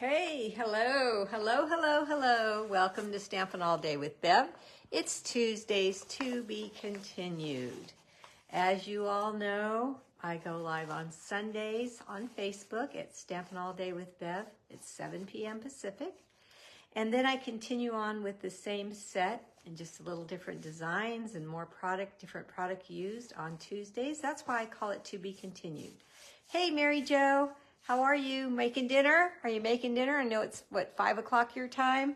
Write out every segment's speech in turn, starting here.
Hey, hello, hello, hello, hello. Welcome to Stampin' All Day with Bev. It's Tuesdays to be continued. As you all know, I go live on Sundays on Facebook at Stampin' All Day with Bev. It's 7 p.m. Pacific. And then I continue on with the same set and just a little different designs and more different product used on Tuesdays. That's why I call it To Be Continued. Hey, Mary Jo. How are you? Making dinner? Are you making dinner? I know it's, 5 o'clock your time?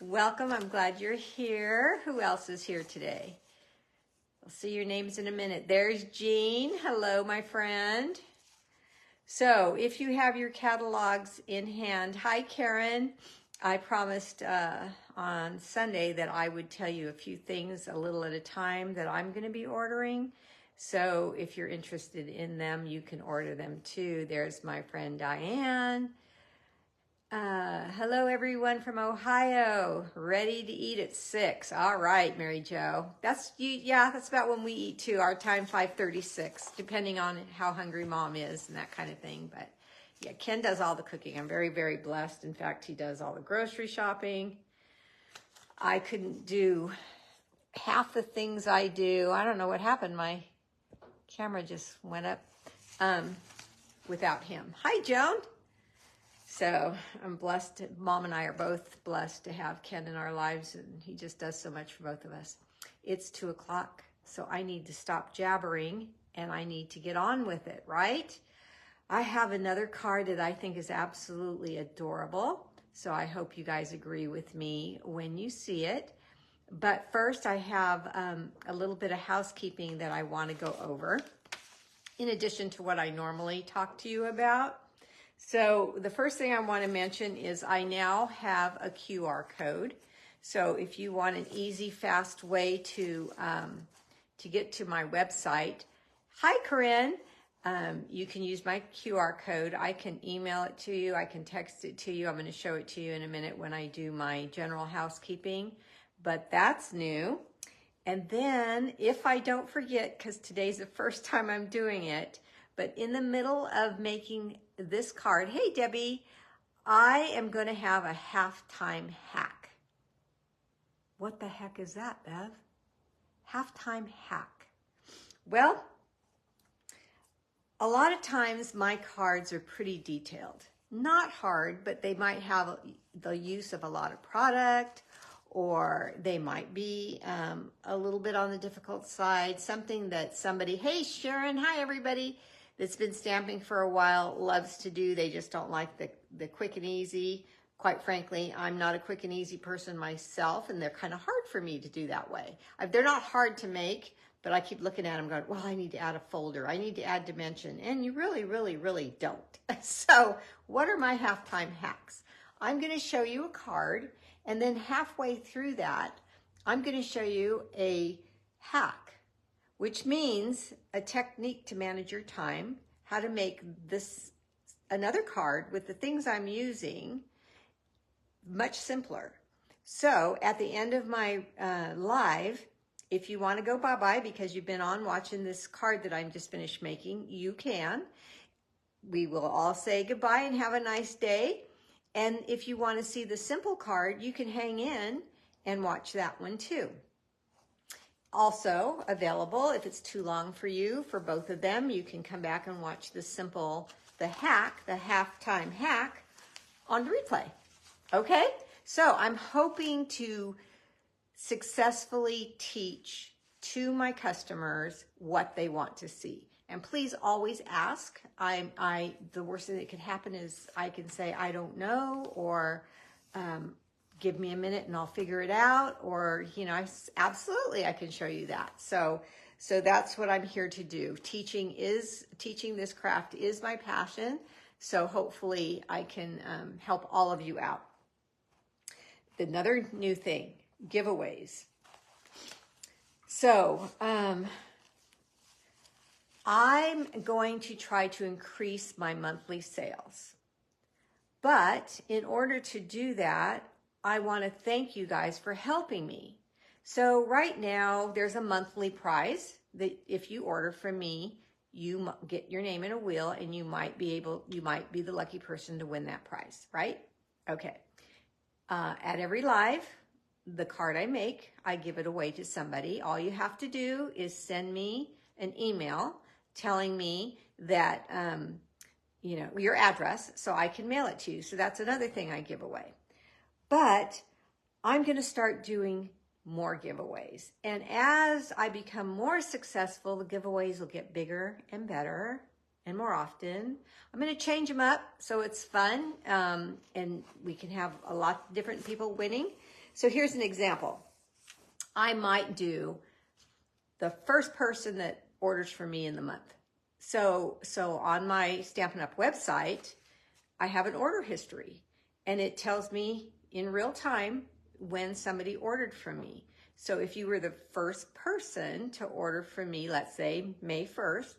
Welcome. I'm glad you're here. Who else is here today? I'll see your names in a minute. There's Jean. Hello, my friend. So if you have your catalogs in hand, hi, Karen. I promised on Sunday that I would tell you a few things a little at a time that I'm going to be ordering. So if you're interested in them, you can order them too. There's my friend Diane. Hello, everyone from Ohio. Ready to eat at 6. All right, Mary Jo. That's about when we eat too. Our time, 5:36, depending on how hungry Mom is and that kind of thing. But yeah, Ken does all the cooking. I'm very, very blessed. In fact, he does all the grocery shopping. I couldn't do half the things I do. I don't know what happened. My camera just went up without him. Hi, Joan. So I'm blessed. Mom and I are both blessed to have Ken in our lives, and he just does so much for both of us. It's 2 o'clock, so I need to stop jabbering, and I need to get on with it, right? I have another card that I think is absolutely adorable, so I hope you guys agree with me when you see it. But first, I have a little bit of housekeeping that I want to go over, in addition to what I normally talk to you about. So the first thing I want to mention is I now have a QR code. So if you want an easy, fast way to get to my website, hi, Corinne. You can use my QR code. I can email it to you. I can text it to you. I'm going to show it to you in a minute when I do my general housekeeping. But that's new. And then if I don't forget, because today's the first time I'm doing it, but in the middle of making this card, hey, Debbie, I am going to have a halftime hack. What the heck is that, Bev? Halftime hack. Well, a lot of times my cards are pretty detailed. Not hard, but they might have the use of a lot of product, or they might be a little bit on the difficult side, something that somebody, hey, Sharon, hi, everybody, that's been stamping for a while loves to do. They just don't like the quick and easy. Quite frankly, I'm not a quick and easy person myself, and they're kind of hard for me to do that way. They're not hard to make, but I keep looking at them going, well, I need to add a folder. I need to add dimension, and you really, really, really don't. So what are my halftime hacks? I'm going to show you a card, and then halfway through that, I'm going to show you a hack, which means a technique to manage your time, how to make this another card with the things I'm using much simpler. So at the end of my live, if you want to go bye-bye because you've been on watching this card that I'm just finished making, you can. We will all say goodbye and have a nice day. And if you want to see the simple card, you can hang in and watch that one too. Also available, if it's too long for you, for both of them, you can come back and watch the halftime hack on the replay. Okay? So I'm hoping to successfully teach to my customers what they want to see. And please always ask. The worst thing that could happen is I can say, I don't know, or give me a minute and I'll figure it out, or, absolutely, I can show you that. So that's what I'm here to do. Teaching this craft is my passion. So hopefully I can help all of you out. Another new thing, giveaways. So, I'm going to try to increase my monthly sales. But in order to do that, I want to thank you guys for helping me. So right now, there's a monthly prize that if you order from me, you get your name in a wheel, and you might be the lucky person to win that prize, right? Okay. At every live, the card I make, I give it away to somebody. All you have to do is send me an email telling me that, your address, so I can mail it to you. So that's another thing I give away. But I'm going to start doing more giveaways. And as I become more successful, the giveaways will get bigger and better and more often. I'm going to change them up so it's fun, and we can have a lot of different people winning. So here's an example. I might do the first person that orders from me in the month. So on my Stampin' Up! Website, I have an order history, and it tells me in real time when somebody ordered from me. So if you were the first person to order from me, let's say May 1st,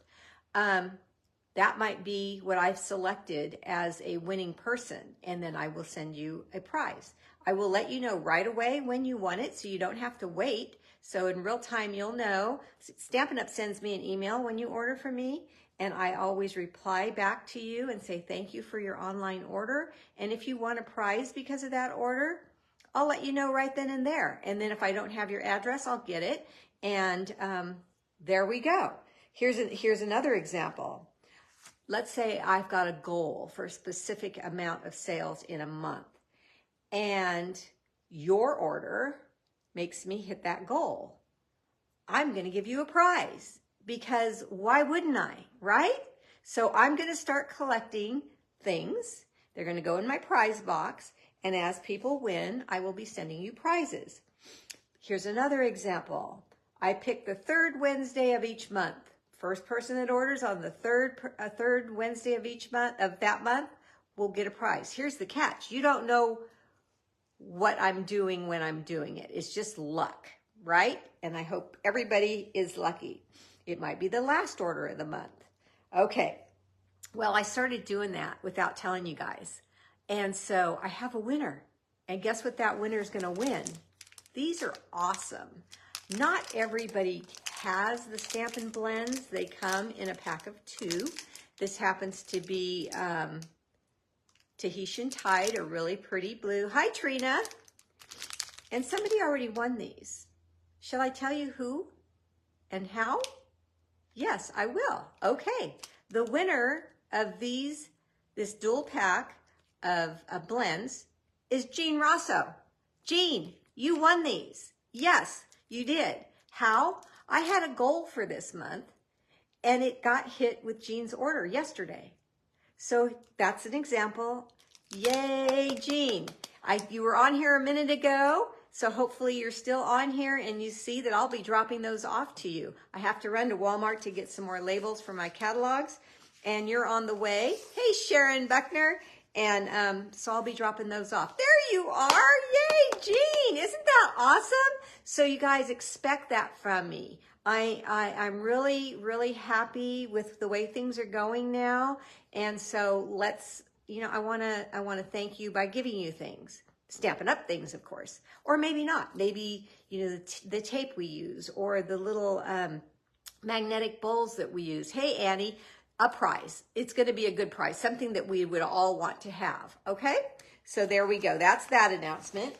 that might be what I've selected as a winning person, and then I will send you a prize. I will let you know right away when you want it, so you don't have to wait. So in real time, you'll know. Stampin' Up! Sends me an email when you order from me, and I always reply back to you and say thank you for your online order. And if you want a prize because of that order, I'll let you know right then and there. And then if I don't have your address, I'll get it. And there we go. Here's another example. Let's say I've got a goal for a specific amount of sales in a month, and your order makes me hit that goal. I'm going to give you a prize, because why wouldn't I, right? So I'm going to start collecting things. They're going to go in my prize box, and as people win, I will be sending you prizes. Here's another example. I pick the third Wednesday of each month. First person that orders on the third Wednesday of each month, of that month, will get a prize. Here's the catch. You don't know what I'm doing when I'm doing it. It's just luck, right? And I hope everybody is lucky. It might be the last order of the month. Okay. Well, I started doing that without telling you guys. And so I have a winner. And guess what that winner is going to win? These are awesome. Not everybody has the Stampin' Blends. They come in a pack of 2. This happens to be Tahitian Tide, a really pretty blue. Hi, Trina. And somebody already won these. Shall I tell you who and how? Yes, I will. Okay. The winner of this dual pack of blends is Jean Rosso. Jean, you won these. Yes, you did. How? I had a goal for this month, and it got hit with Jean's order yesterday. So that's an example. Yay, Jean. You were on here a minute ago, so hopefully you're still on here, and you see that I'll be dropping those off to you. I have to run to Walmart to get some more labels for my catalogs, and you're on the way. Hey, Sharon Buckner. And so I'll be dropping those off. There you are. Yay, Jean. Isn't that awesome? So you guys expect that from me. I'm really, really happy with the way things are going now. And so I want to thank you by giving you things. Stampin' Up! Things, of course. Or maybe not. Maybe, the tape we use, or the little magnetic bowls that we use. Hey, Annie. A prize. It's going to be a good prize, something that we would all want to have. Okay, so there we go. That's that announcement.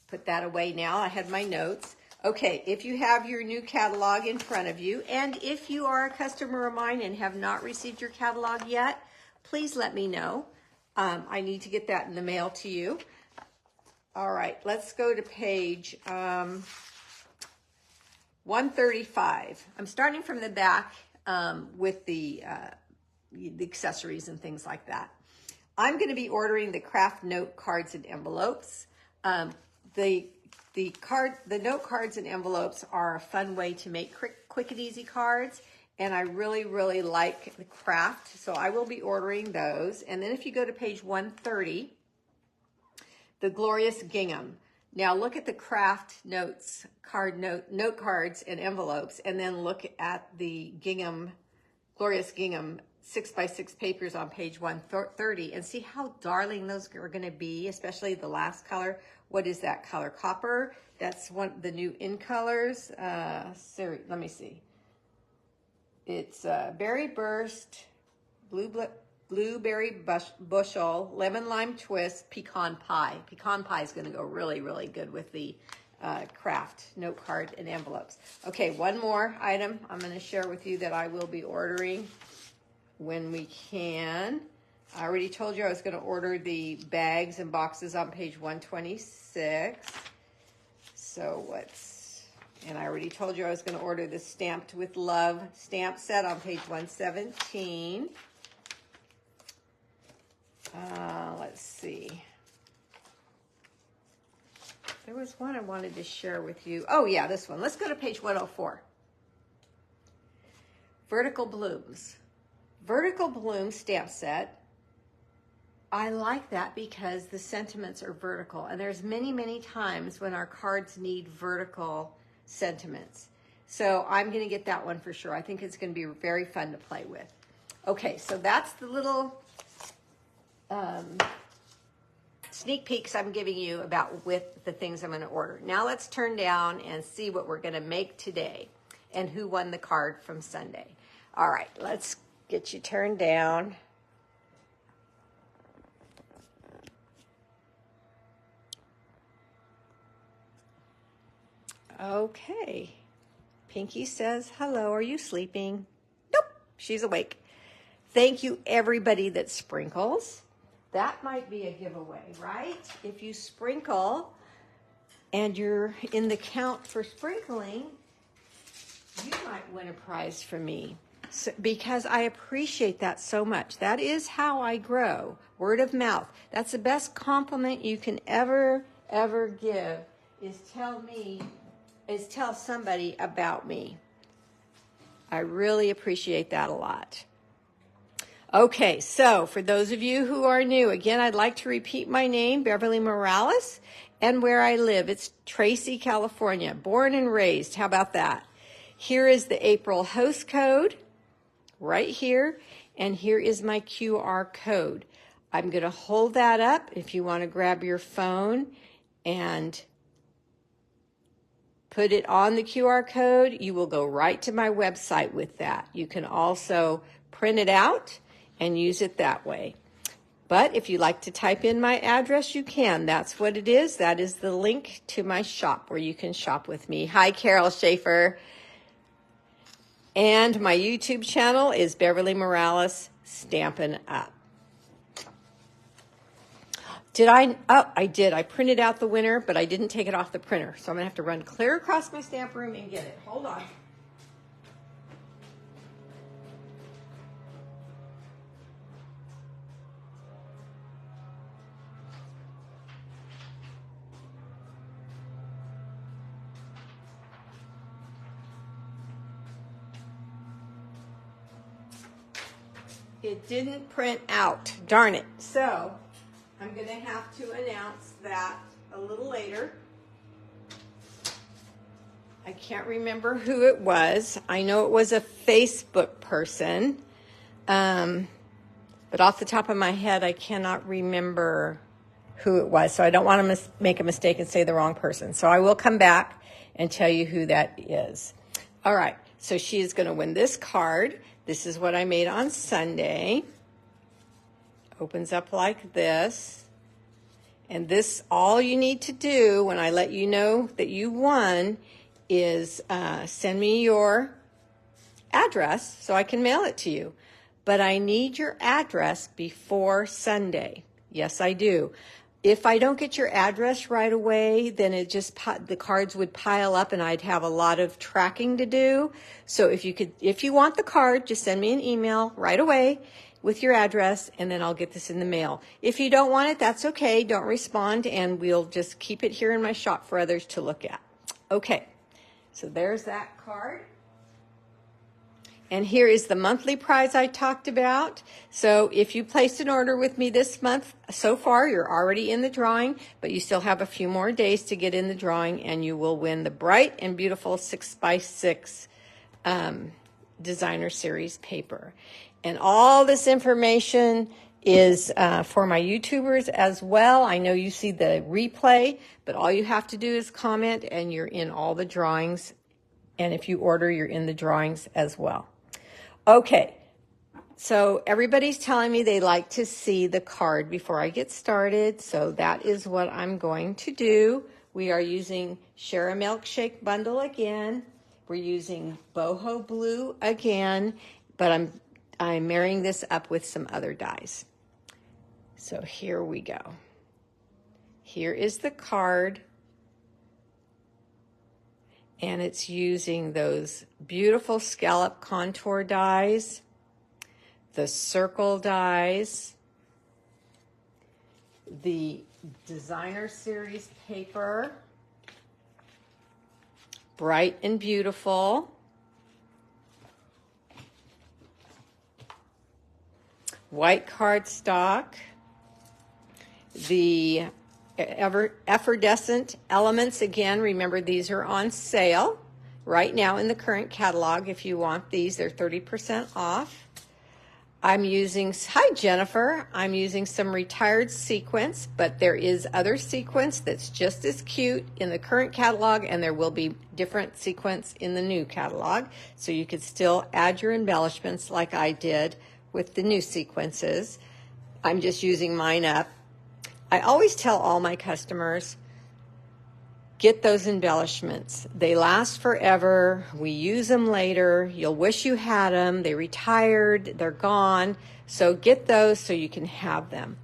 Put that away now. I had my notes. Okay, if you have your new catalog in front of you, and if you are a customer of mine and have not received your catalog yet, please let me know. I need to get that in the mail to you. All right, let's go to page 135. I'm starting from the back with the accessories and things like that. I'm going to be ordering the craft note cards and envelopes. The note cards and envelopes are a fun way to make quick and easy cards, and I really, really like the craft, so I will be ordering those. And then if you go to page 130, the Glorious Gingham. Now look at the craft note cards and envelopes, and then look at the Glorious Gingham 6x6 papers on page 130, and see how darling those are going to be, especially the last color. What is that color? Copper. That's one of the new in colors. Let me see. It's Berry Burst, Blueberry Bushel, Lemon Lime Twist, Pecan Pie. Pecan Pie is going to go really, really good with the craft note card and envelopes. Okay, one more item I'm going to share with you that I will be ordering when we can. I already told you I was going to order the bags and boxes on page 126. So and I already told you I was going to order the Stamped with Love stamp set on page 117. Let's see. There was one I wanted to share with you. Oh yeah, this one. Let's go to page 104. Vertical Blooms. Vertical Bloom stamp set. I like that because the sentiments are vertical, and there's many, many times when our cards need vertical sentiments. So I'm going to get that one for sure. I think it's going to be very fun to play with. Okay, so that's the little sneak peeks I'm giving you about with the things I'm going to order. Now let's turn down and see what we're going to make today and who won the card from Sunday. All right, let's get you turned down. Okay. Pinky says, hello, are you sleeping? Nope, she's awake. Thank you, everybody that sprinkles. That might be a giveaway, right? If you sprinkle and you're in the count for sprinkling, you might win a prize from me. So, because I appreciate that so much. That is how I grow. Word of mouth. That's the best compliment you can ever give, is tell somebody about me. I really appreciate that a lot. Okay, so for those of you who are new, again, I'd like to repeat my name, Beverlee Morales, and where I live. It's Tracy, California, born and raised. How about that? Here is the April host code right here, and here is my QR code. I'm going to hold that up if you want to grab your phone and put it on the QR code. You will go right to my website with that. You can also print it out and use it that way. But if you like to type in my address, you can. That's what it is. That is the link to my shop where you can shop with me. Hi, Carol Schaefer. And my YouTube channel is Beverlee Morales Stampin' Up. Did I? Oh, I did. I printed out the winner, but I didn't take it off the printer. So I'm going to have to run clear across my stamp room and get it. Hold on. It didn't print out. Darn it. So I'm going to have to announce that a little later. I can't remember who it was. I know it was a Facebook person. But off the top of my head, I cannot remember who it was. So I don't want to make a mistake and say the wrong person. So I will come back and tell you who that is. All right. So she is going to win this card. This is what I made on Sunday. Opens up like this. And this, all you need to do when I let you know that you won is send me your address so I can mail it to you. But I need your address before Sunday. Yes, I do. If I don't get your address right away, then the cards would pile up and I'd have a lot of tracking to do. So if you want the card, just send me an email right away with your address, and then I'll get this in the mail. If you don't want it, that's okay. Don't respond, and we'll just keep it here in my shop for others to look at. Okay, so there's that card. And here is the monthly prize I talked about. So if you placed an order with me this month, so far you're already in the drawing, but you still have a few more days to get in the drawing, and you will win the bright and beautiful 6x6 designer series paper. And all this information is for my YouTubers as well. I know you see the replay, but all you have to do is comment and you're in all the drawings. And if you order, you're in the drawings as well. Okay, so everybody's telling me they like to see the card before I get started, so that is what I'm going to do. We are using Share a Milkshake Bundle again. We're using boho blue again, but I'm marrying this up with some other dyes. So here we go. Here is the card, and it's using those beautiful scallop contour dyes, the circle dyes, the designer series paper, bright and beautiful, white cardstock, the effervescent elements. Again, remember these are on sale right now in the current catalog. If you want these, they're 30% off. I'm using, hi Jennifer, I'm using some retired sequins, but there is other sequins that's just as cute in the current catalog, and there will be different sequins in the new catalog. So you could still add your embellishments like I did with the new sequences. I'm just using mine up. I always tell all my customers, get those embellishments. They last forever. We use them later. You'll wish you had them. They retired. They're gone. So get those so you can have them.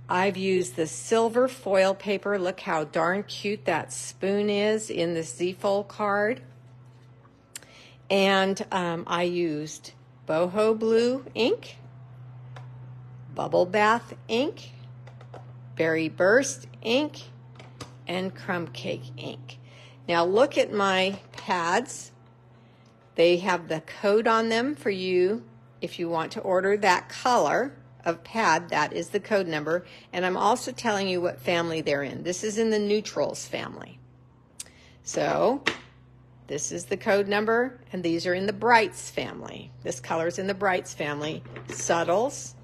I've used the silver foil paper. Look how darn cute that spoon is in the Z-fold card. And I used boho blue ink, bubble bath ink, berry burst ink, and crumb cake ink. Now look at my pads. They have the code on them for you if you want to order that color of pad. That is the code number, and I'm also telling you what family they're in. This is in the neutrals family. So this is the code number, and these are in the brights family. This color is in the brights family, subtles,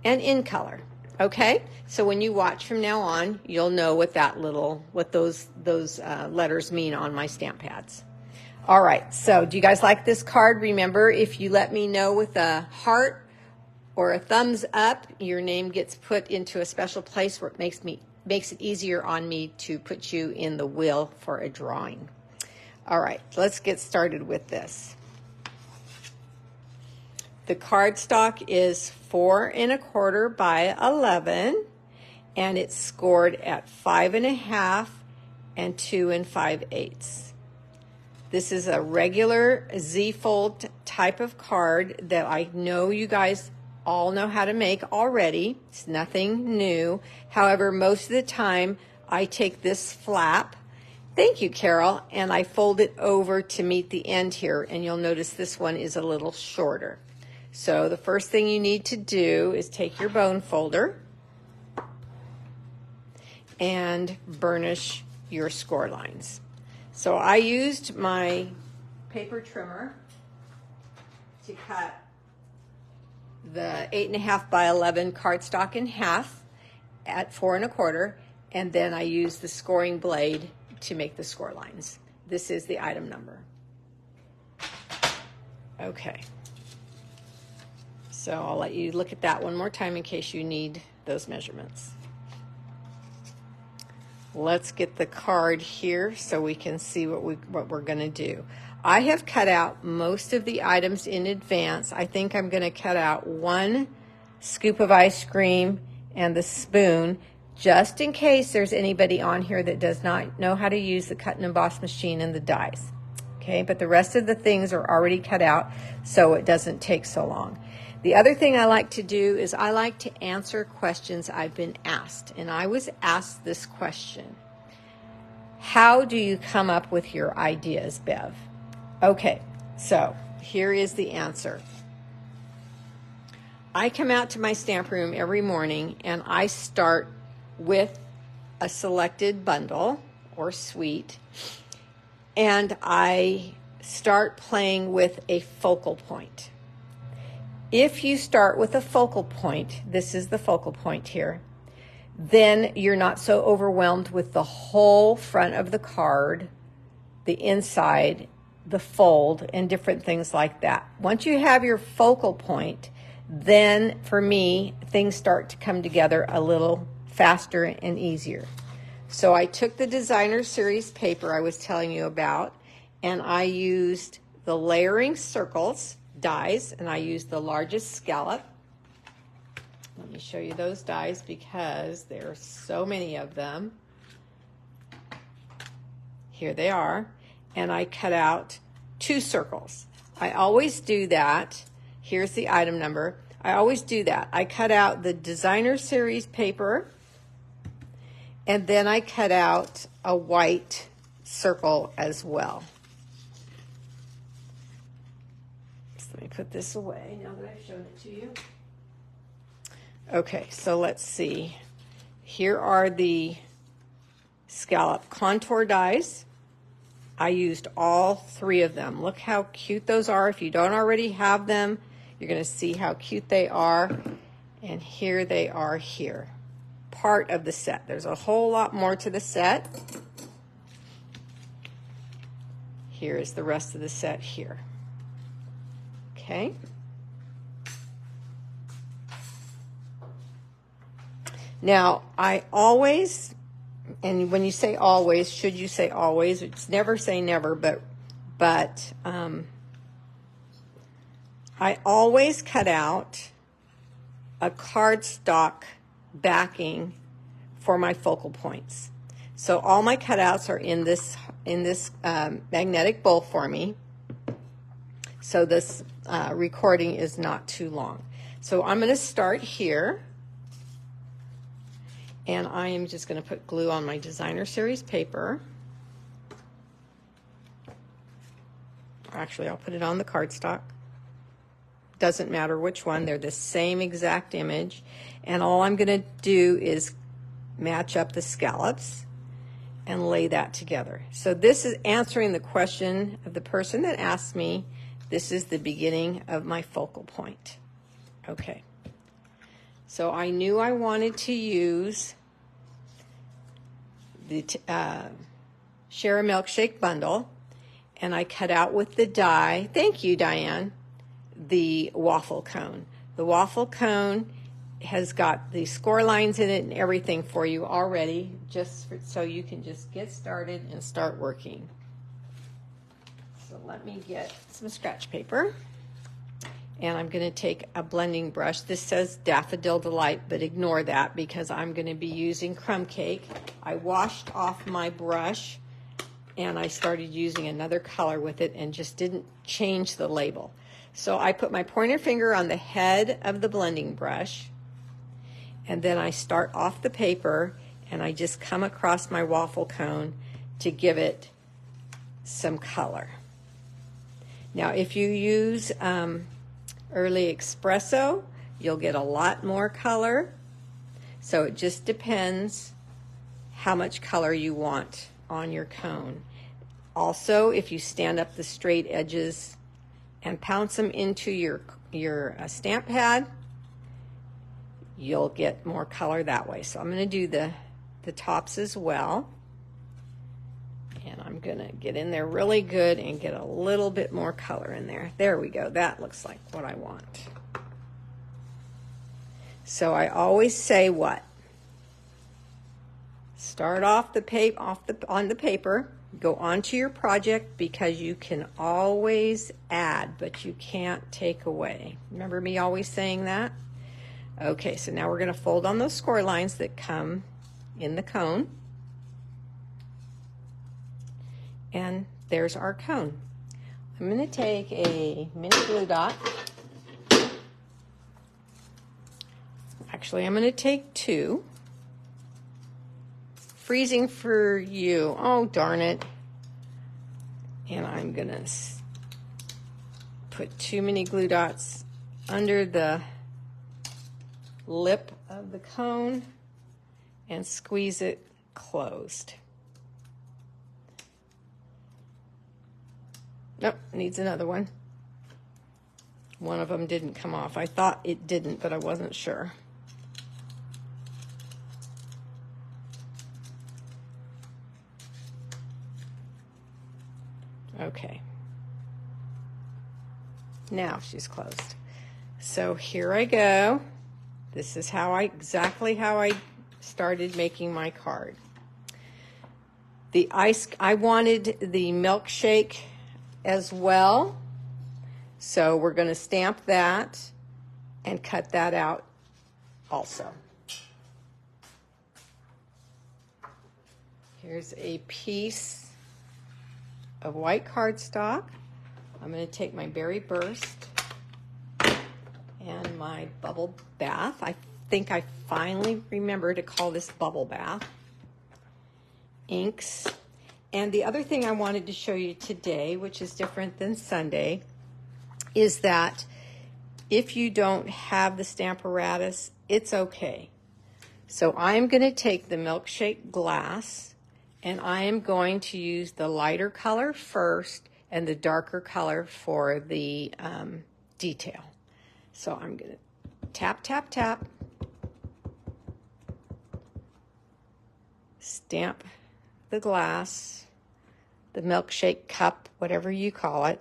and in color. Okay, so when you watch from now on, you'll know what those letters mean on my stamp pads. All right, so do you guys like this card? Remember, if you let me know with a heart or a thumbs up, your name gets put into a special place where it makes it easier on me to put you in the wheel for a drawing. All right, let's get started with this. The cardstock is 4 1/4 by 11, and it's scored at 5 1/2 and 2 5/8. This is a regular Z-fold type of card that I know you guys all know how to make already. It's nothing new. However, most of the time I take this flap, thank you Carol, and I fold it over to meet the end here, and you'll notice this one is a little shorter. So the first thing you need to do is take your bone folder and burnish your score lines. So I used my paper trimmer to cut the 8 1/2 by 11 cardstock in half at 4 1/4, and then I used the scoring blade to make the score lines. This is the item number. Okay. So I'll let you look at that one more time in case you need those measurements. Let's get the card here so we can see what we're going to do. I have cut out most of the items in advance. I think I'm going to cut out 1 scoop of ice cream and the spoon, just in case there's anybody on here that does not know how to use the cut and emboss machine and the dies. Okay, but the rest of the things are already cut out, so it doesn't take so long. The other thing I like to do is I like to answer questions I've been asked. And I was asked this question: how do you come up with your ideas, Bev? Okay, so here is the answer. I come out to my stamp room every morning and I start with a selected bundle or suite, and I start playing with a focal point. If you start with a focal point, this is the focal point here, then you're not so overwhelmed with the whole front of the card, the inside, the fold and different things like that. Once you have your focal point, then for me, things start to come together a little faster and easier. So I took the designer series paper I was telling you about, and I used the layering circles dies, and I used the largest scallop. Let me show you those dies because there are so many of them. Here they are. And I cut out 2 circles. I always do that. Here's the item number. I always do that. I cut out the designer series paper, and then I cut out a white circle as well. So let me put this away now that I've shown it to you. Okay, so let's see. Here are the scallop contour dies. I used all 3 of them. Look how cute those are. If you don't already have them, you're going to see how cute they are. And here they are here. Part of the set. There's a whole lot more to the set. Here is the rest of the set here. Okay. Now, I always, and when you say always, should you say always? It's never say never, but I always cut out a cardstock backing for my focal points. So all my cutouts are in this magnetic bowl for me. So this recording is not too long. So I'm going to start here. And I am just going to put glue on my designer series paper. Actually, I'll put it on the cardstock. Doesn't matter which one. They're the same exact image. And all I'm going to do is match up the scallops and lay that together. So this is answering the question of the person that asked me. This is the beginning of my focal point. Okay. So I knew I wanted to use the Share a Milkshake Bundle, and I cut out with the die, thank you, Diane, the waffle cone. The waffle cone has got the score lines in it and everything for you already, so you can just get started and start working. So let me get some scratch paper. And I'm going to take a blending brush. This says Daffodil Delight, but ignore that because I'm going to be using crumb cake. I washed off my brush and I started using another color with it and just didn't change the label. So I put my pointer finger on the head of the blending brush, and then I start off the paper and I just come across my waffle cone to give it some color. Now if you use Early Espresso, you'll get a lot more color. So it just depends how much color you want on your cone. Also, if you stand up the straight edges and pounce them into your stamp pad, you'll get more color that way. So I'm going to do the tops as well. And I'm going to get in there really good and get a little bit more color in there. There we go. That looks like what I want. So I always say what? Start off on the paper, go onto your project because you can always add, but you can't take away. Remember me always saying that? Okay, so now we're going to fold on those score lines that come in the cone. And there's our cone. I'm going to take a mini glue dot. Actually, I'm going to take 2. Freezing for you. Oh, darn it. And I'm going to put 2 mini glue dots under the lip of the cone and squeeze it closed. Nope, needs another one. One of them didn't come off. I thought it didn't, but I wasn't sure. Okay, Now she's closed. So here I go. This is exactly how I started making my card. I wanted the milkshake as well. So we're going to stamp that and cut that out also. Here's a piece of white cardstock. I'm going to take my Berry Burst and my bubble bath. I think I finally remember to call this bubble bath. Inks. And the other thing I wanted to show you today, which is different than Sunday, is that if you don't have the Stamparatus, it's okay. So I'm going to take the Milkshake glass and I am going to use the lighter color first and the darker color for the detail. So I'm going to tap, tap, tap, stamp the glass, the milkshake cup, whatever you call it.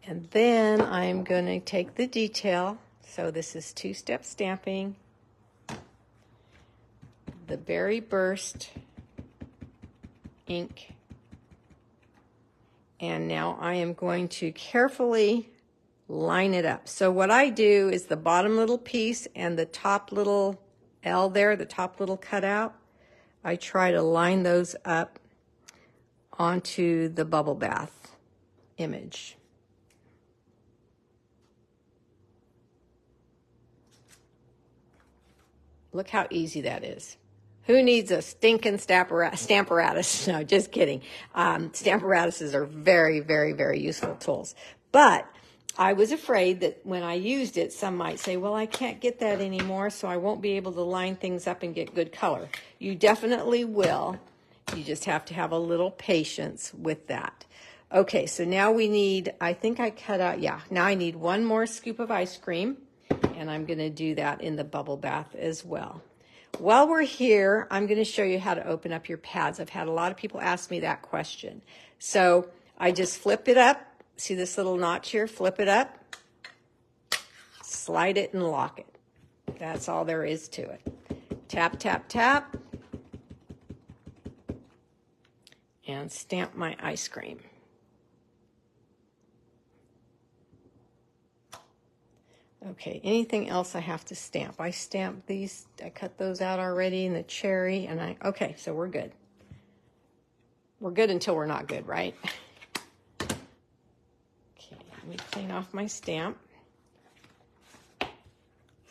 And then I'm going to take the detail. So this is two-step stamping, the Berry Burst ink, and now I am going to carefully line it up. So what I do is the bottom little piece and the top little L there, the top little cutout, I try to line those up onto the bubble bath image. Look how easy that is. Who needs a stinking Stamparatus? No, just kidding. Stamparatuses are very, very, very useful tools. But I was afraid that when I used it, some might say, well, I can't get that anymore, so I won't be able to line things up and get good color. You definitely will. You just have to have a little patience with that. Okay, so now we need, I think I cut out, yeah, now I need one more scoop of ice cream, and I'm going to do that in the bubble bath as well. While we're here, I'm going to show you how to open up your pads. I've had a lot of people ask me that question. So I just flip it up. See this little notch here? Flip it up, slide it, and lock it. That's all there is to it. Tap, tap, tap, and stamp my ice cream. Okay, anything else I have to stamp? I stamped these, I cut those out already, and the cherry, and okay, so we're good. We're good until we're not good, right? Okay, let me clean off my stamp.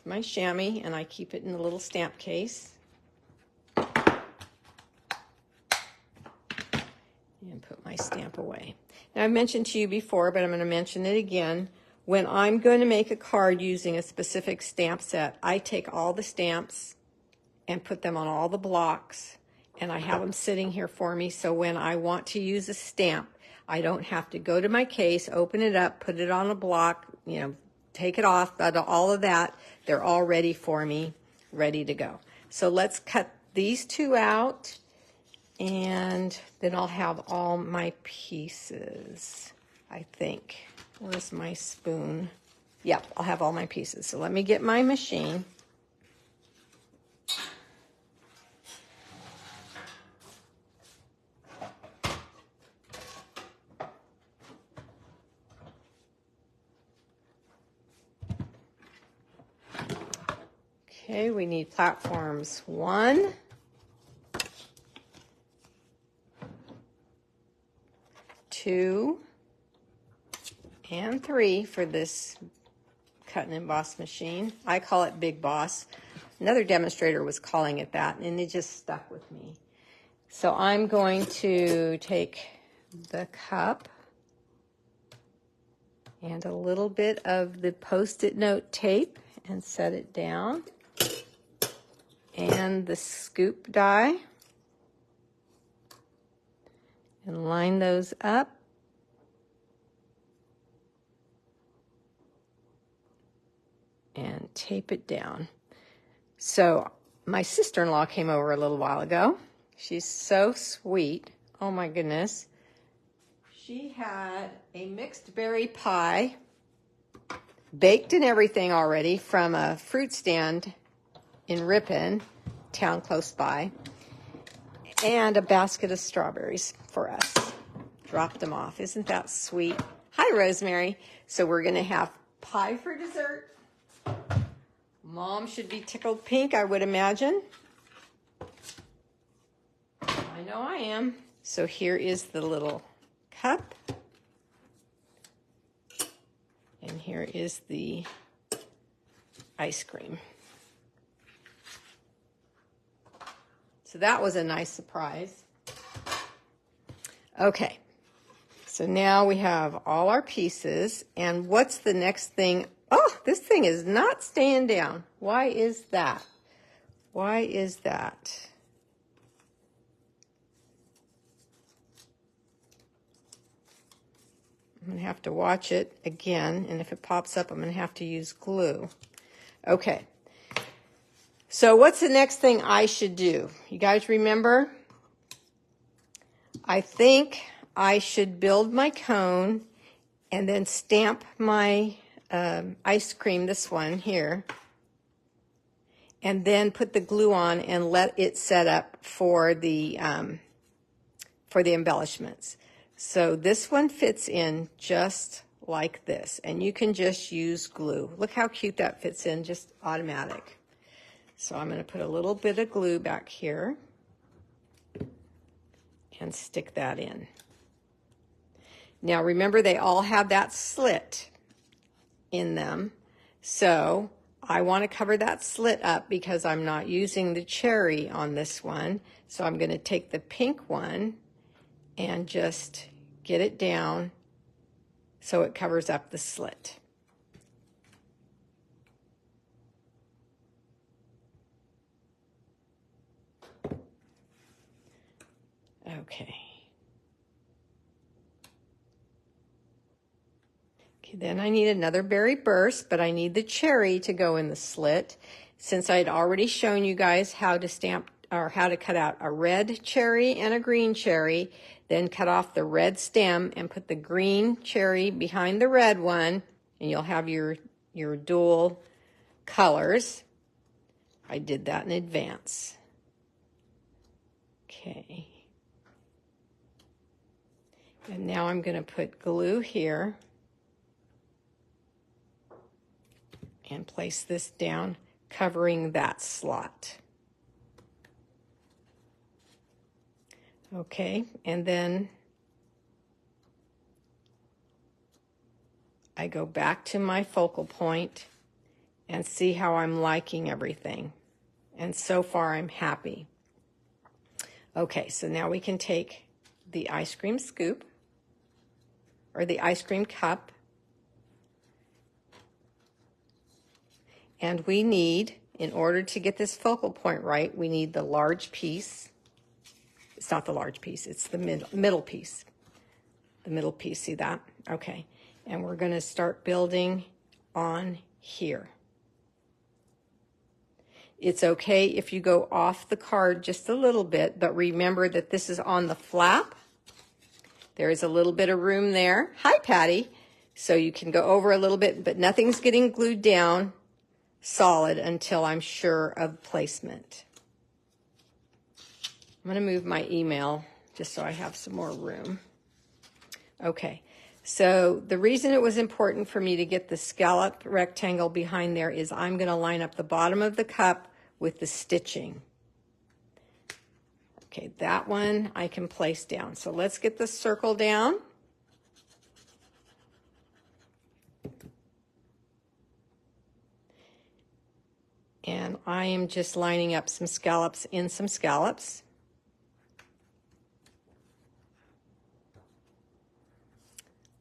My chamois, and I keep it in a little stamp case. And put my stamp away. Now, I've mentioned to you before, but I'm going to mention it again. When I'm going to make a card using a specific stamp set, I take all the stamps and put them on all the blocks, and I have them sitting here for me, so when I want to use a stamp, I don't have to go to my case, open it up, put it on a block, you know, take it off, all of that. They're all ready for me, ready to go. So let's cut these two out, and then I'll have all my pieces, I think. Where's my spoon? Yep, I'll have all my pieces. So let me get my machine. Okay, we need platforms 1, 2, and 3 for this cut and emboss machine. I call it Big Boss. Another demonstrator was calling it that, and it just stuck with me. So I'm going to take the cup and a little bit of the Post-it note tape and set it down, and the scoop die, and line those up. And tape it down. So my sister-in-law came over a little while ago. She's so sweet. Oh my goodness. she had a mixed berry pie, baked and everything already, from a fruit stand in Ripon, town close by, and a basket of strawberries for us. Dropped them off. Isn't that sweet? Hi, Rosemary. So we're going to have pie for dessert. Mom should be tickled pink, I would imagine. I know I am. So here is the little cup. And here is the ice cream. So that was a nice surprise. Okay. So now we have all our pieces. And what's the next thing? Oh, this thing is not staying down. Why is that? Why is that? I'm going to have to watch it again, and if it pops up, I'm going to have to use glue. Okay. So what's the next thing I should do? You guys remember? I think I should build my cone and then stamp my ice cream, this one here, and then put the glue on and let it set up for the embellishments. So this one fits in just like this, and you can just use glue. Look how cute that fits in, just automatic. So I'm going to put a little bit of glue back here and stick that in. Now remember, they all have that slit in them, so I want to cover that slit up because I'm not using the cherry on this one. So I'm going to take the pink one and just get it down so it covers up the slit. Okay. Okay, then I need another berry burst, but I need the cherry to go in the slit. Since I'd already shown you guys how to stamp or how to cut out a red cherry and a green cherry, then cut off the red stem and put the green cherry behind the red one, and you'll have your dual colors. I did that in advance. Okay. And now I'm going to put glue here and place this down, covering that slot. Okay, and then I go back to my focal point and see how I'm liking everything. And so far I'm happy. Okay, so now we can take the ice cream scoop or the ice cream cup, and we need, in order to get this focal point right, we need the large piece. It's not the large piece, it's the middle piece. The middle piece, see that? Okay, and we're going to start building on here. It's okay if you go off the card just a little bit, but remember that this is on the flap. There is a little bit of room there. Hi, Patty. So you can go over a little bit, but nothing's getting glued down solid until I'm sure of placement. I'm going to move my email just so I have some more room. Okay, so the reason it was important for me to get the scalloped rectangle behind there is I'm going to line up the bottom of the cup with the stitching. Okay, that one I can place down. So let's get the circle down. And I am just lining up some scallops in some scallops.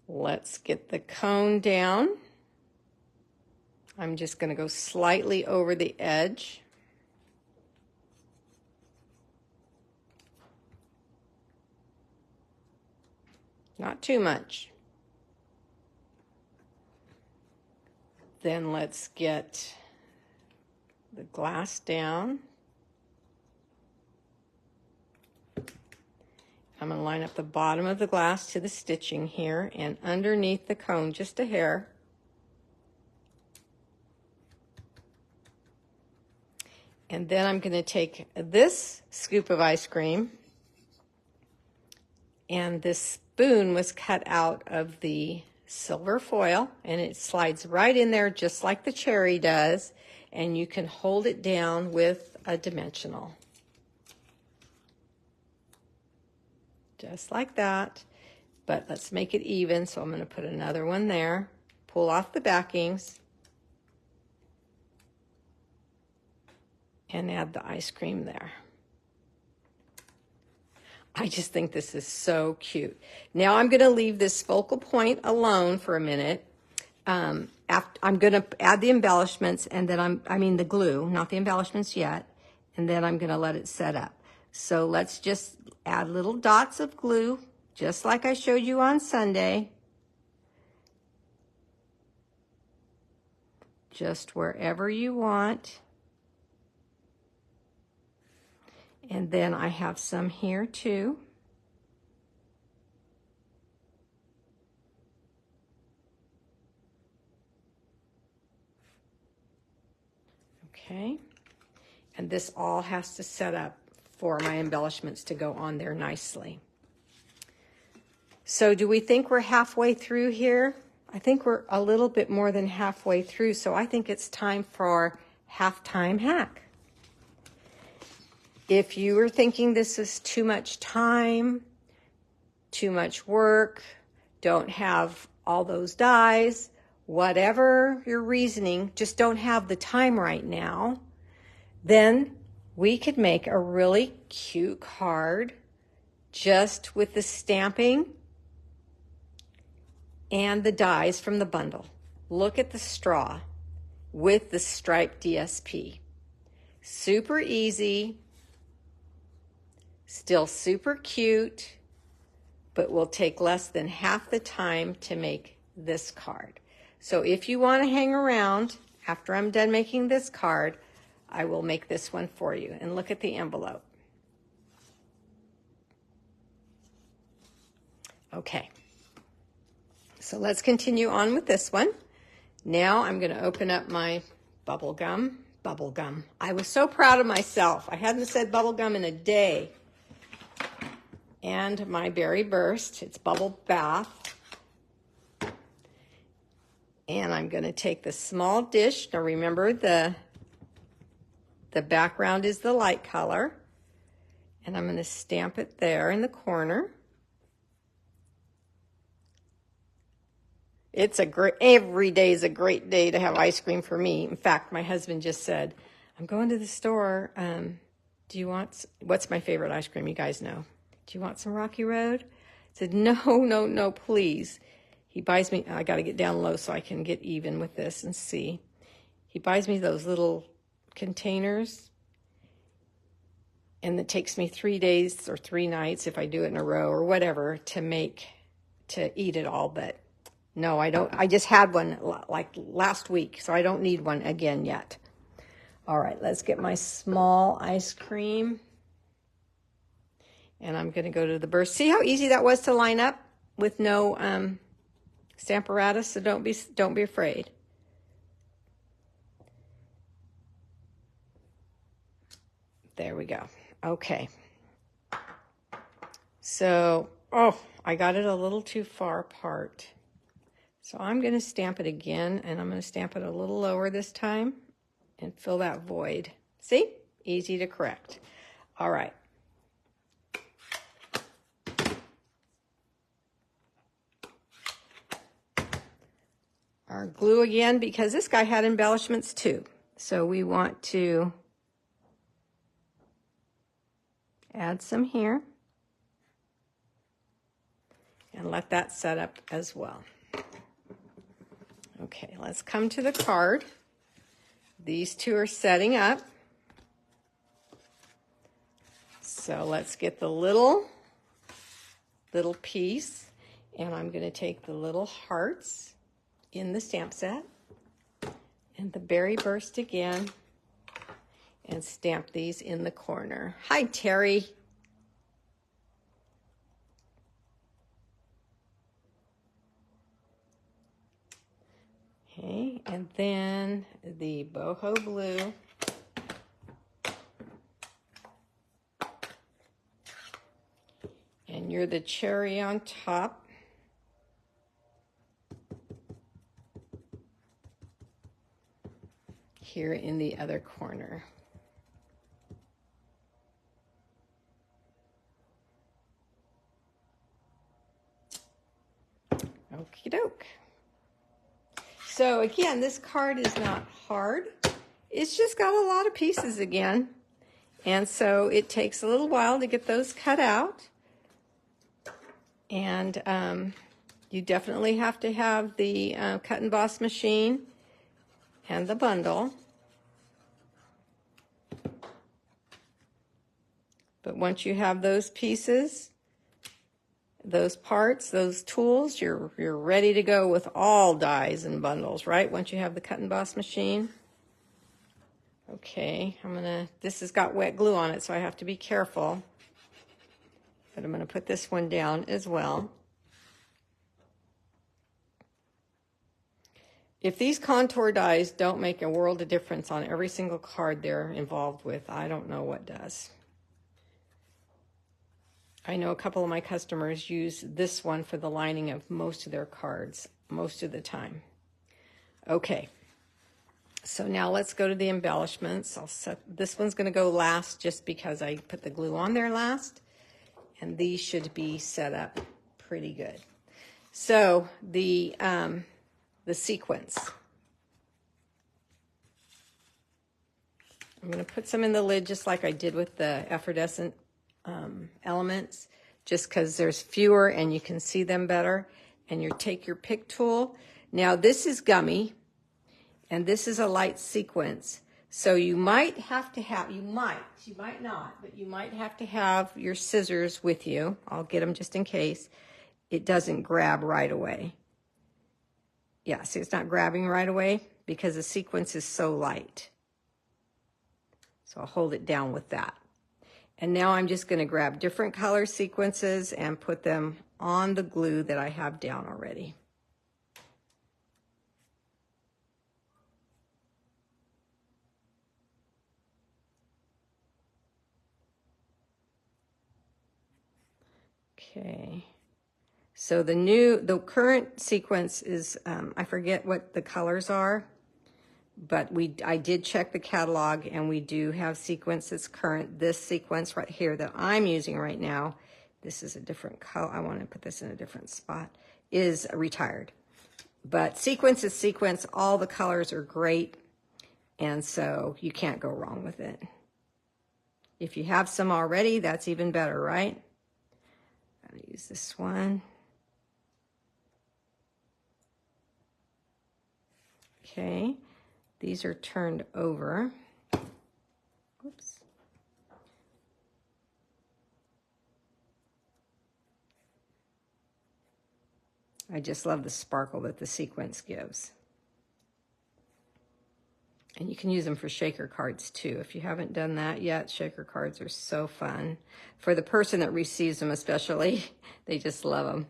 Let's get the cone down. I'm just going to go slightly over the edge. Not too much. Then let's get the glass down. I'm going to line up the bottom of the glass to the stitching here and underneath the cone just a hair. And then I'm going to take this scoop of ice cream, and this spoon was cut out of the silver foil, and it slides right in there just like the cherry does, and you can hold it down with a dimensional. Just like that, but let's make it even, so I'm going to put another one there, pull off the backings, and add the ice cream there. I just think this is so cute. Now I'm going to leave this focal point alone for a minute. I'm going to add the embellishments, and then I mean the glue, not the embellishments yet, and then I'm going to let it set up. So let's just add little dots of glue, just like I showed you on Sunday. Just wherever you want. And then I have some here too. Okay. And this all has to set up for my embellishments to go on there nicely. So do we think we're halfway through here? I think we're a little bit more than halfway through, so I think it's time for halftime hack. If you were thinking this is too much time, too much work, don't have all those dies, whatever your reasoning, just don't have the time right now, then we could make a really cute card just with the stamping and the dies from the bundle. Look at the straw with the striped DSP. Super easy. Still super cute, but will take less than half the time to make this card. So if you want to hang around after I'm done making this card, I will make this one for you. And look at the envelope. Okay, so let's continue on with this one. Now I'm going to open up my bubble gum. I was so proud of myself. I hadn't said bubble gum in a day. And my Berry Burst, it's Bubble Bath. And I'm going to take the small dish. Now remember the background is the light color. And I'm going to stamp it there in the corner. It's every day is a great day to have ice cream for me. In fact, my husband just said, I'm going to the store. Do you want, what's my favorite ice cream? You guys know. Do you want some Rocky Road? I said, no, please. He buys me, I got to get down low so I can get even with this and see. He buys me those little containers, and it takes me 3 days or 3 nights if I do it in a row or whatever to eat it all. But no, I don't. I just had one like last week, so I don't need one again yet. All right, let's get my small ice cream. And I'm going to go to the burst. See how easy that was to line up with no stamparatus? So don't be afraid. There we go. Okay. So, I got it a little too far apart. So I'm going to stamp it again, and I'm going to stamp it a little lower this time and fill that void. See? Easy to correct. All right. Our glue again, because this guy had embellishments too. So we want to add some here and let that set up as well. Okay, let's come to the card. These two are setting up. So let's get the little piece, and I'm going to take the little hearts in the stamp set and the Berry Burst again and stamp these in the corner. Hi, Terry. and then the boho blue. And you're the cherry on top. Here in the other corner. Okie doke. So again, this card is not hard. It's just got a lot of pieces again. And so it takes a little while to get those cut out. And you definitely have to have the cut and emboss machine and the bundle. But once you have those pieces, those parts, those tools, you're ready to go with all dies and bundles, right? Once you have the cut and emboss machine. Okay, this has got wet glue on it, so I have to be careful. But I'm gonna put this one down as well. If these contour dies don't make a world of difference on every single card they're involved with, I don't know what does. I know a couple of my customers use this one for the lining of most of their cards, most of the time. Okay, so now let's go to the embellishments. This one's gonna go last just because I put the glue on there last, and these should be set up pretty good. So the sequins. I'm gonna put some in the lid just like I did with the effervescent elements, just because there's fewer and you can see them better. And you take your pick tool. Now this is gummy and this is a light sequence, so you might have to have, you might not, but you might have to have your scissors with you. I'll get them just in case it doesn't grab right away. Yeah, see, it's not grabbing right away because the sequence is so light. So I'll hold it down with that. And now I'm just going to grab different color sequences and put them on the glue that I have down already. Okay. So the current sequence is, I forget what the colors are, but I did check the catalog and we do have sequence that's current. This sequence right here that I'm using right now, this is a different color. I want to put this in a different spot, is retired. But sequence is sequence. All the colors are great. And so you can't go wrong with it. If you have some already, that's even better, right? I'm going to use this one. Okay. These are turned over. Oops. I just love the sparkle that the sequence gives. And you can use them for shaker cards too. If you haven't done that yet, shaker cards are so fun. For the person that receives them especially, they just love them.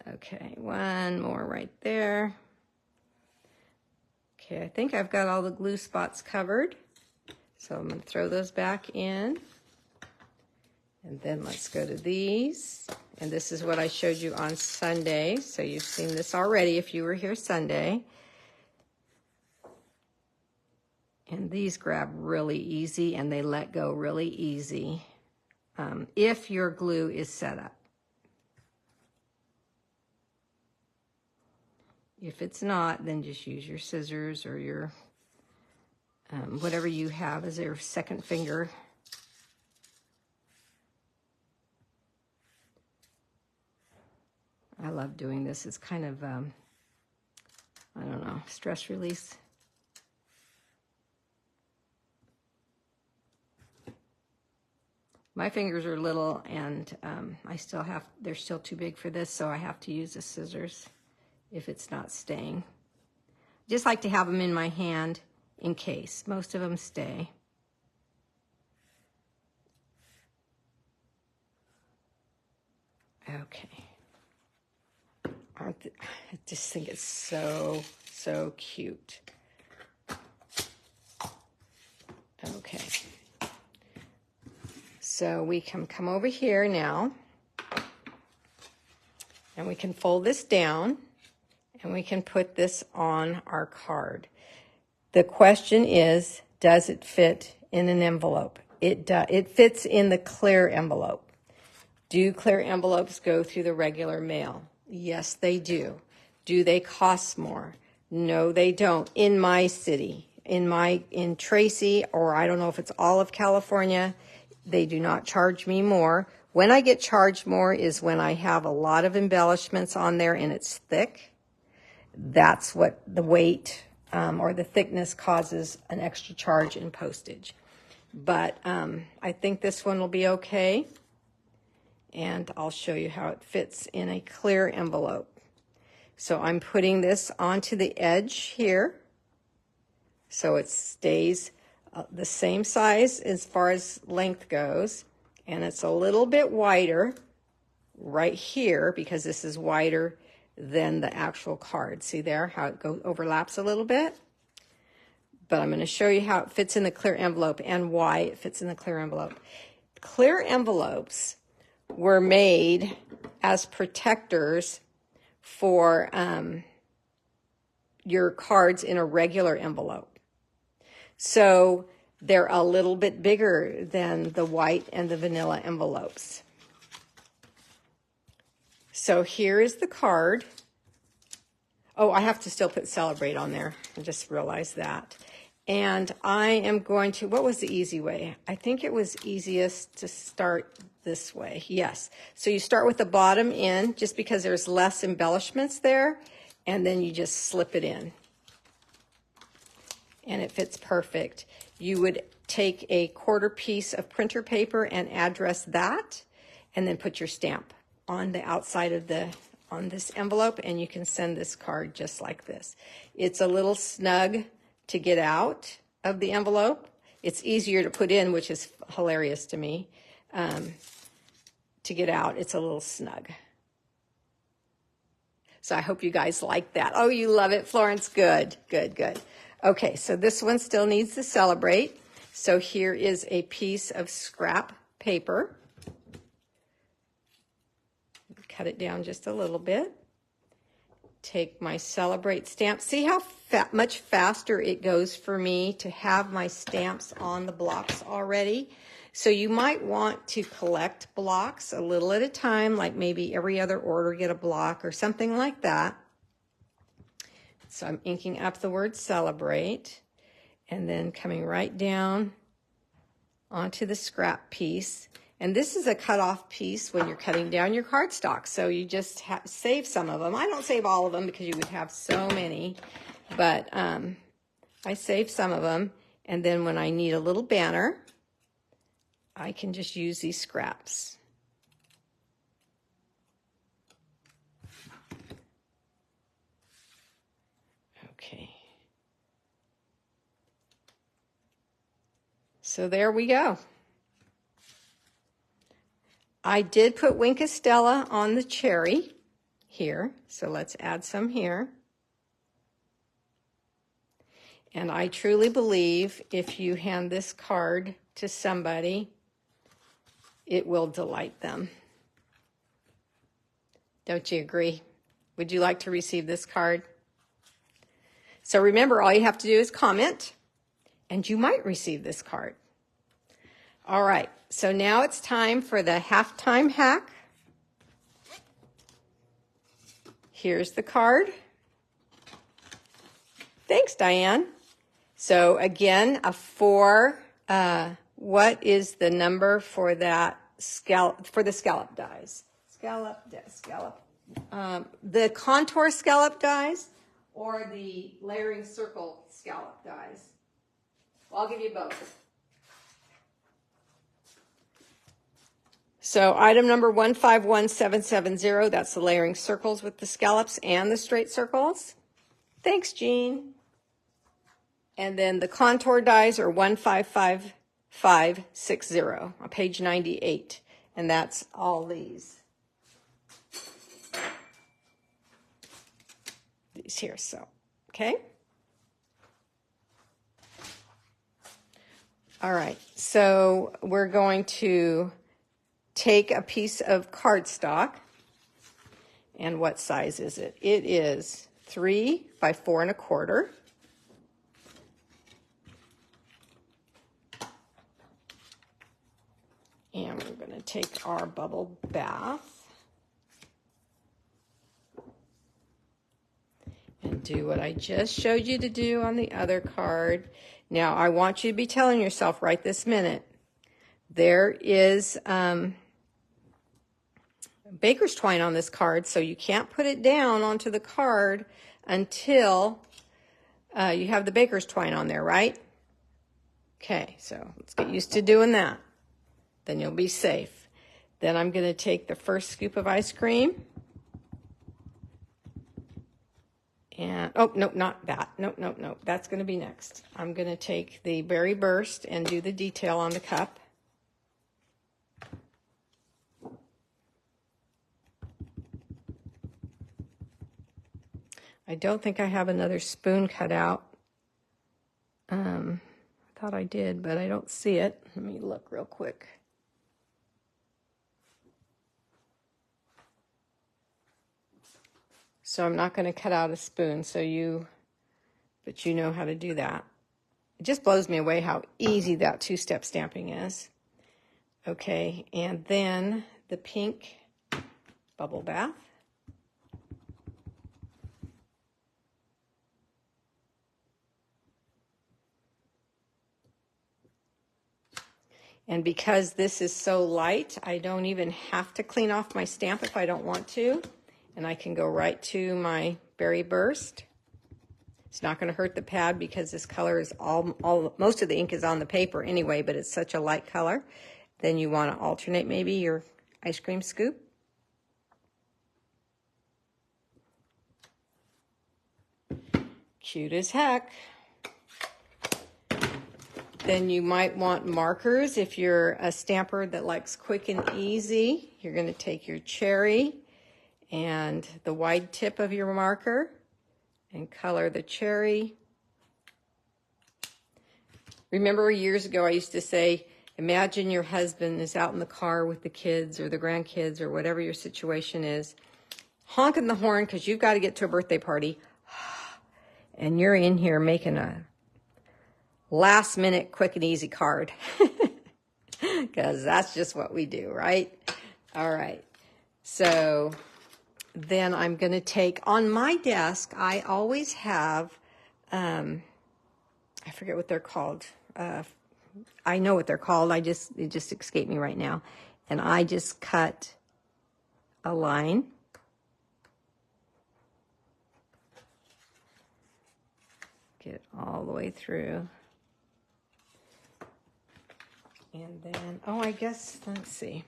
Okay, one more right there. Okay, I think I've got all the glue spots covered. So I'm going to throw those back in. And then let's go to these. And this is what I showed you on Sunday. So you've seen this already if you were here Sunday. And these grab really easy and they let go really easy if your glue is set up. If it's not, then just use your scissors or your whatever you have as your second finger. I love doing this. It's kind of, I don't know, stress release. My fingers are little and they're still too big for this, so I have to use the scissors if it's not staying. Just like to have them in my hand in case. Most of them stay. Okay. I just think it's so, so cute. Okay. So we can come over here now, and we can fold this down, and we can put this on our card. The question is, does it fit in an envelope? It fits in the clear envelope. Do clear envelopes go through the regular mail? Yes, they do. Do they cost more? No, they don't. In my city, in Tracy, or I don't know if it's all of California, they do not charge me more. When I get charged more is when I have a lot of embellishments on there and it's thick. That's what the weight or the thickness causes an extra charge in postage. But I think this one will be okay. And I'll show you how it fits in a clear envelope. So I'm putting this onto the edge here, so it stays the same size as far as length goes, and it's a little bit wider right here because this is wider than the actual card. See there how it overlaps a little bit? But I'm going to show you how it fits in the clear envelope and why it fits in the clear envelope. Clear envelopes were made as protectors for your cards in a regular envelope. So they're a little bit bigger than the white and the vanilla envelopes. So here is the card. Oh, I have to still put Celebrate on there. I just realized that. And I am going to, what was the easy way? I think it was easiest to start this way. Yes. So you start with the bottom in just because there's less embellishments there, and then you just slip it in. And it fits perfect. You would take a quarter piece of printer paper and address that, and then put your stamp on the outside of on this envelope, and you can send this card just like this. It's a little snug to get out of the envelope. It's easier to put in, which is hilarious to me. To get out, it's a little snug. So I hope you guys like that. Oh, you love it, Florence. Good, good, good. Okay, so this one still needs to Celebrate. So here is a piece of scrap paper. Cut it down just a little bit. Take my Celebrate stamp. See how much faster it goes for me to have my stamps on the blocks already? So you might want to collect blocks a little at a time, like maybe every other order get a block or something like that. So I'm inking up the word Celebrate and then coming right down onto the scrap piece. And this is a cut-off piece when you're cutting down your cardstock. So you just save some of them. I don't save all of them because you would have so many, but I save some of them. And then when I need a little banner, I can just use these scraps. Okay. So there we go. I did put Wink Estella on the cherry here, so let's add some here. And I truly believe if you hand this card to somebody, it will delight them. Don't you agree? Would you like to receive this card? So remember, all you have to do is comment, and you might receive this card. All right, so now it's time for the halftime hack. Here's the card. Thanks, Diane. So again, a 4. What is the number for that scallop, for the scallop dies? The contour scallop dies or the layering circle scallop dies? Well, I'll give you both. So item number 151770, that's the layering circles with the scallops and the straight circles. Thanks, Jean. And then the contour dies are 155560 on page 98. And that's all these. these here, so, okay. All right, so we're going to take a piece of cardstock, and what size is it? It is 3 by 4 1/4. And we're going to take our bubble bath and do what I just showed you to do on the other card. Now, I want you to be telling yourself right this minute, there is baker's twine on this card, so you can't put it down onto the card until you have the baker's twine on there, right? Okay, so let's get used to doing that. Then you'll be safe. Then I'm going to take the first scoop of ice cream. And, oh, no, not that. No. That's going to be next. I'm going to take the Berry Burst and do the detail on the cup. I don't think I have another spoon cut out. I thought I did, but I don't see it. Let me look real quick. So I'm not going to cut out a spoon, but you know how to do that. It just blows me away how easy that two-step stamping is. Okay, and then the pink bubble bath. And because this is so light, I don't even have to clean off my stamp if I don't want to. And I can go right to my Berry Burst. It's not going to hurt the pad because this color is most of the ink is on the paper anyway, but it's such a light color. Then you want to alternate maybe your ice cream scoop. Cute as heck. Then you might want markers if you're a stamper that likes quick and easy. You're going to take your cherry and the wide tip of your marker and color the cherry. Remember years ago I used to say, imagine your husband is out in the car with the kids or the grandkids or whatever your situation is, honking the horn because you've got to get to a birthday party, and you're in here making a last minute quick and easy card because that's just what we do, right? All right, so then I'm going to take, on my desk, I always have, I forget what they're called. I know what they're called. It just escaped me right now. And I just cut a line. Get all the way through. And then, oh, I guess, let's see.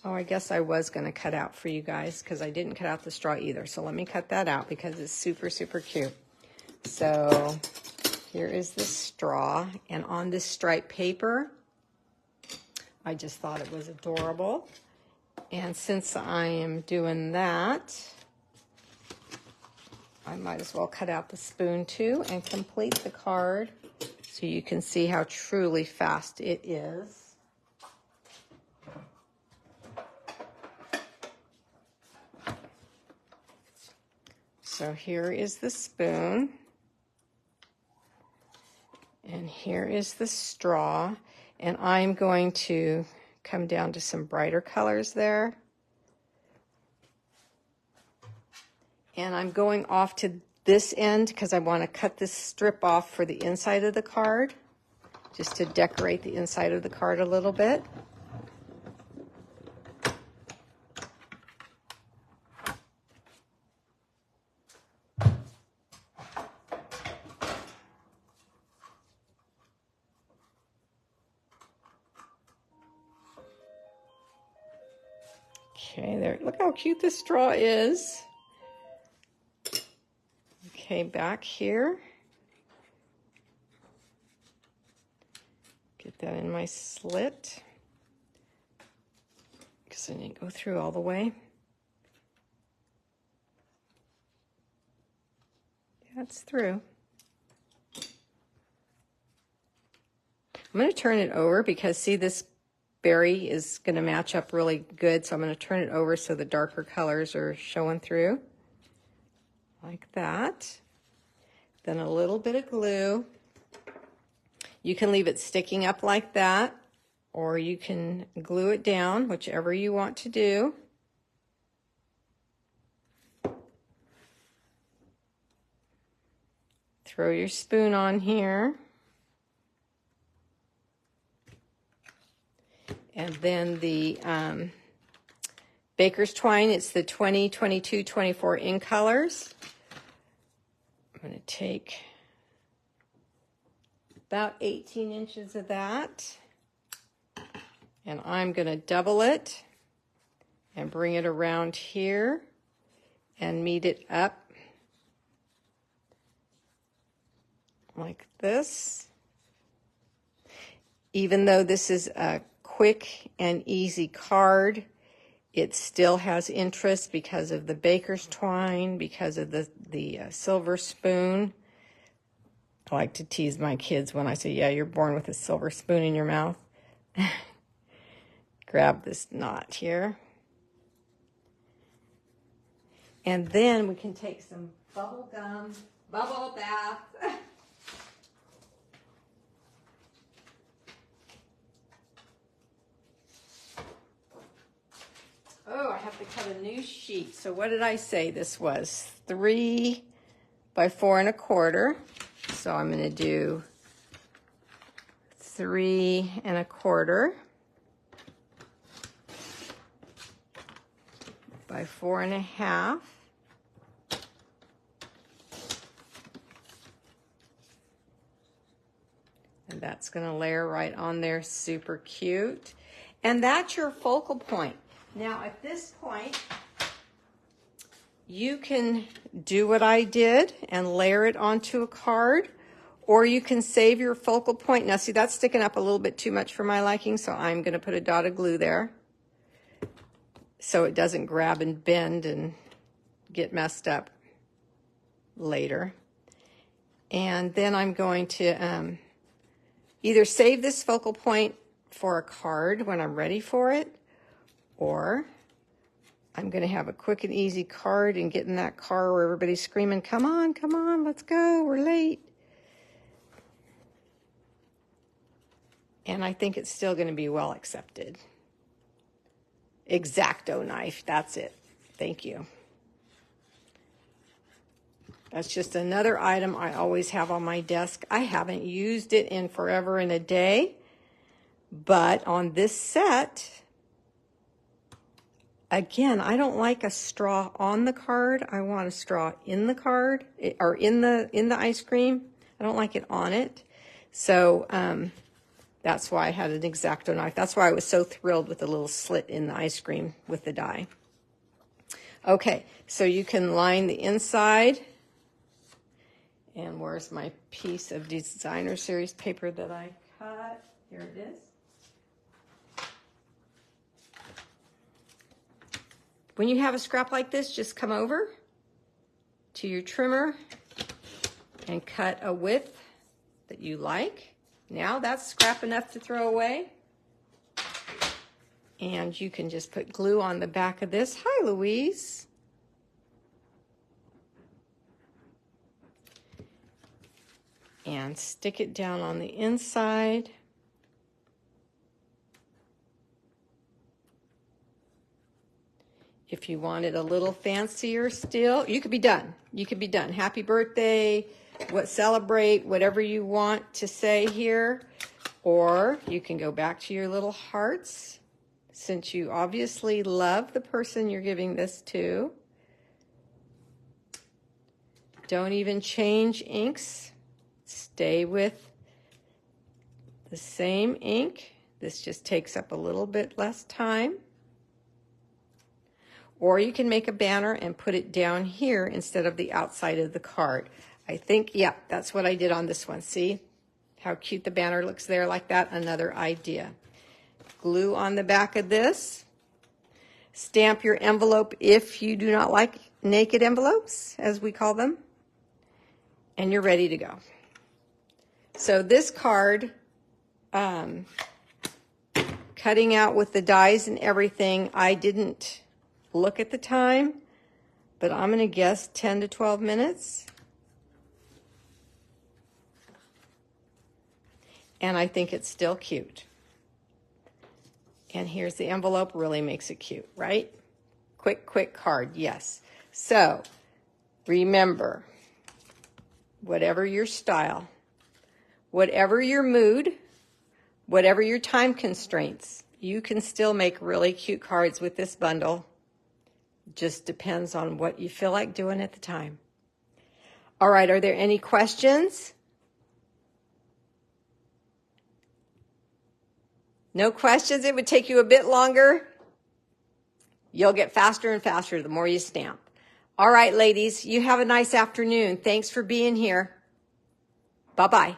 Oh, I guess I was going to cut out for you guys because I didn't cut out the straw either. So let me cut that out because it's super, super cute. So here is the straw. And on this striped paper, I just thought it was adorable. And since I am doing that, I might as well cut out the spoon too and complete the card so you can see how truly fast it is. So here is the spoon, and here is the straw, and I'm going to come down to some brighter colors there. And I'm going off to this end because I want to cut this strip off for the inside of the card, just to decorate the inside of the card a little bit. Okay, there. Look how cute this straw is. Okay, back here. Get that in my slit because I didn't go through all the way. that's through. I'm going to turn it over because, see, this berry is going to match up really good, so I'm going to turn it over so the darker colors are showing through, like that. Then a little bit of glue. You can leave it sticking up like that, or you can glue it down, whichever you want to do. Throw your spoon on here. And then the baker's twine, it's the 20, 22, 24 in colors. I'm going to take about 18 inches of that, and I'm going to double it and bring it around here and meet it up like this. Even though this is a quick and easy card, it still has interest because of the baker's twine, because of the silver spoon. I like to tease my kids when I say, yeah, you're born with a silver spoon in your mouth. Grab this knot here. And then we can take some bubble gum, bubble bath. Oh, I have to cut a new sheet. So what did I say this was? 3 by 4 1/4. So I'm going to do 3 1/4 by 4 1/2. And that's going to layer right on there, super cute. And that's your focal point. Now at this point, you can do what I did and layer it onto a card, or you can save your focal point. Now see, that's sticking up a little bit too much for my liking, so I'm going to put a dot of glue there so it doesn't grab and bend and get messed up later. And then I'm going to either save this focal point for a card when I'm ready for it, or I'm going to have a quick and easy card and get in that car where everybody's screaming, come on, let's go, we're late. And I think it's still going to be well accepted. X-Acto knife, that's it. Thank you. That's just another item I always have on my desk. I haven't used it in forever and a day, but on this set, again, I don't like a straw on the card. I want a straw in the card, or in the ice cream. I don't like it on it. So that's why I had an X-Acto knife. That's why I was so thrilled with the little slit in the ice cream with the die. Okay, so you can line the inside. And where's my piece of designer series paper that I cut? Here it is. When you have a scrap like this, just come over to your trimmer and cut a width that you like. Now that's scrap enough to throw away. And you can just put glue on the back of this. Hi, Louise. And stick it down on the inside. If you want it a little fancier still, you could be done. You could be done. Happy birthday, celebrate, whatever you want to say here. Or you can go back to your little hearts, since you obviously love the person you're giving this to. Don't even change inks. Stay with the same ink. This just takes up a little bit less time. Or you can make a banner and put it down here instead of the outside of the card. I think, yeah, that's what I did on this one. See how cute the banner looks there like that? Another idea. Glue on the back of this. Stamp your envelope if you do not like naked envelopes, as we call them. and you're ready to go. So this card, cutting out with the dies and everything, I didn't look at the time, but I'm going to guess 10 to 12 minutes. And I think it's still cute. And here's the envelope, really makes it cute, right? Quick card, yes. So remember, whatever your style, whatever your mood, whatever your time constraints, you can still make really cute cards with this bundle. Just depends on what you feel like doing at the time. All right, are there any questions? No questions? It would take you a bit longer. You'll get faster and faster the more you stamp. All right, ladies, you have a nice afternoon. Thanks for being here. Bye-bye.